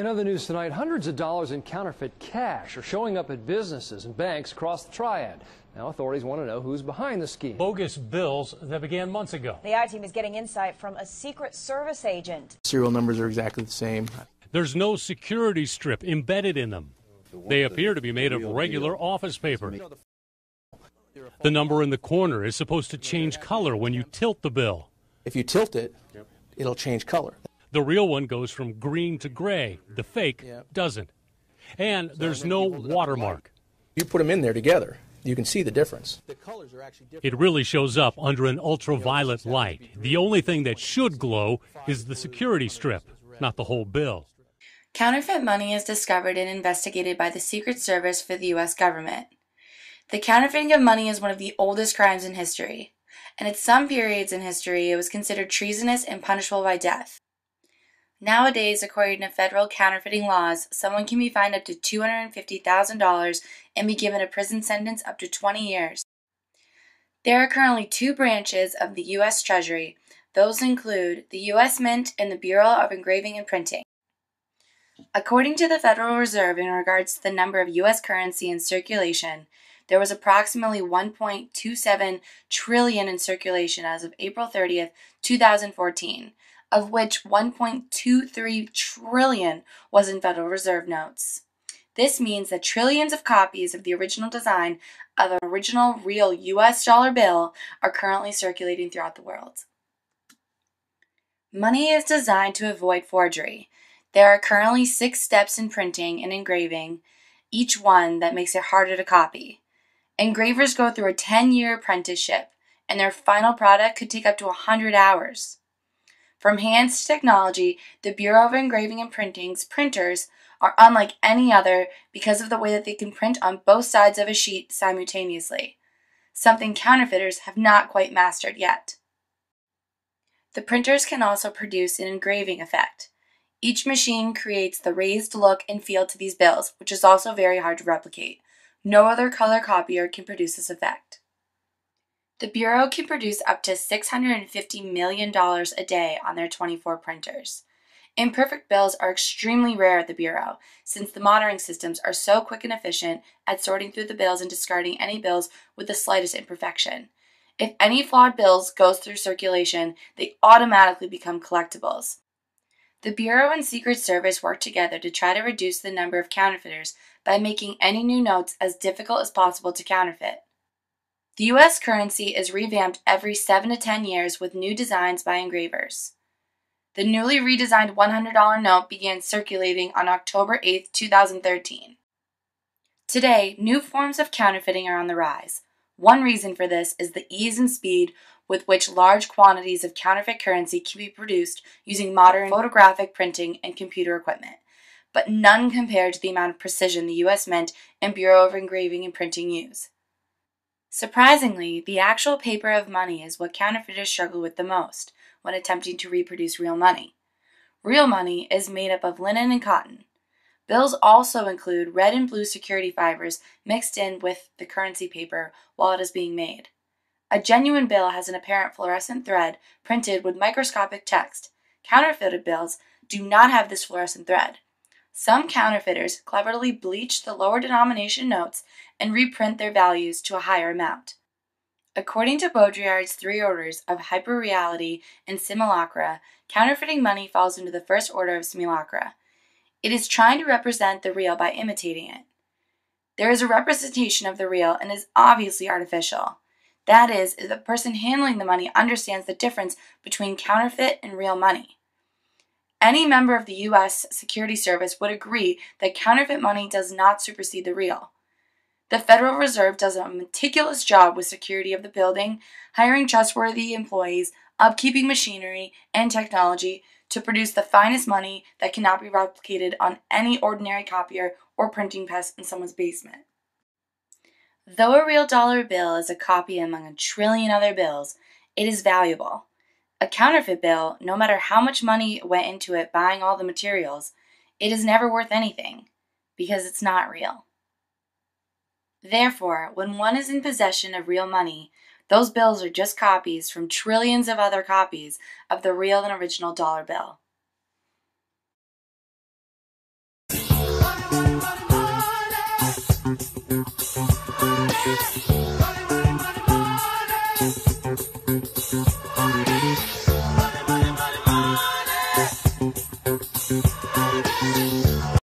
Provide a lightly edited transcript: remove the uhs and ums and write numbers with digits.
In other news tonight, hundreds of dollars in counterfeit cash are showing up at businesses and banks across the Triad. Now authorities want to know who's behind the scheme. Bogus bills that began months ago. The I-Team is getting insight from a Secret Service agent. Serial numbers are exactly the same. There's no security strip embedded in them. They appear to be made of regular office paper. The number in the corner is supposed to change color when you tilt the bill. If you tilt it, it'll change color. The real one goes from green to gray. The fake doesn't. And there's no watermark. You put them in there together, you can see the difference. It really shows up under an ultraviolet light. The only thing that should glow is the security strip, not the whole bill. Counterfeit money is discovered and investigated by the Secret Service for the U.S. government. The counterfeiting of money is one of the oldest crimes in history, and at some periods in history it was considered treasonous and punishable by death. Nowadays, according to federal counterfeiting laws, someone can be fined up to $250,000 and be given a prison sentence up to 20 years. There are currently two branches of the U.S. Treasury. Those include the U.S. Mint and the Bureau of Engraving and Printing. According to the Federal Reserve, in regards to the number of U.S. currency in circulation, there was approximately 1.27 trillion in circulation as of April 30th, 2014. Of which 1.23 trillion was in Federal Reserve notes. This means that trillions of copies of the original design of an original real US dollar bill are currently circulating throughout the world. Money is designed to avoid forgery. There are currently 6 steps in printing and engraving, each one that makes it harder to copy. Engravers go through a 10-year apprenticeship, and their final product could take up to 100 hours. From hands to technology, the Bureau of Engraving and Printing's printers are unlike any other because of the way that they can print on both sides of a sheet simultaneously, something counterfeiters have not quite mastered yet. The printers can also produce an engraving effect. Each machine creates the raised look and feel to these bills, which is also very hard to replicate. No other color copier can produce this effect. The Bureau can produce up to $650 million a day on their 24 printers. Imperfect bills are extremely rare at the Bureau, since the monitoring systems are so quick and efficient at sorting through the bills and discarding any bills with the slightest imperfection. If any flawed bills goes through circulation, they automatically become collectibles. The Bureau and Secret Service work together to try to reduce the number of counterfeiters by making any new notes as difficult as possible to counterfeit. The U.S. currency is revamped every 7 to 10 years with new designs by engravers. The newly redesigned $100 note began circulating on October 8, 2013. Today, new forms of counterfeiting are on the rise. One reason for this is the ease and speed with which large quantities of counterfeit currency can be produced using modern photographic printing and computer equipment, but none compared to the amount of precision the U.S. Mint and Bureau of Engraving and Printing use. Surprisingly, the actual paper of money is what counterfeiters struggle with the most when attempting to reproduce real money. Real money is made up of linen and cotton. Bills also include red and blue security fibers mixed in with the currency paper while it is being made. A genuine bill has an apparent fluorescent thread printed with microscopic text. Counterfeited bills do not have this fluorescent thread. Some counterfeiters cleverly bleach the lower denomination notes and reprint their values to a higher amount. According to Baudrillard's 3 orders of hyperreality and simulacra, counterfeiting money falls into the first order of simulacra. It is trying to represent the real by imitating it. There is a representation of the real and is obviously artificial. That is, if the person handling the money understands the difference between counterfeit and real money. Any member of the U.S. Security Service would agree that counterfeit money does not supersede the real. The Federal Reserve does a meticulous job with security of the building, hiring trustworthy employees, upkeeping machinery and technology to produce the finest money that cannot be replicated on any ordinary copier or printing press in someone's basement. Though a real dollar bill is a copy among a trillion other bills, it is valuable. A counterfeit bill, no matter how much money went into it buying all the materials, it is never worth anything, because it's not real. Therefore, when one is in possession of real money, those bills are just copies from trillions of other copies of the real and original dollar bill. Hollywood.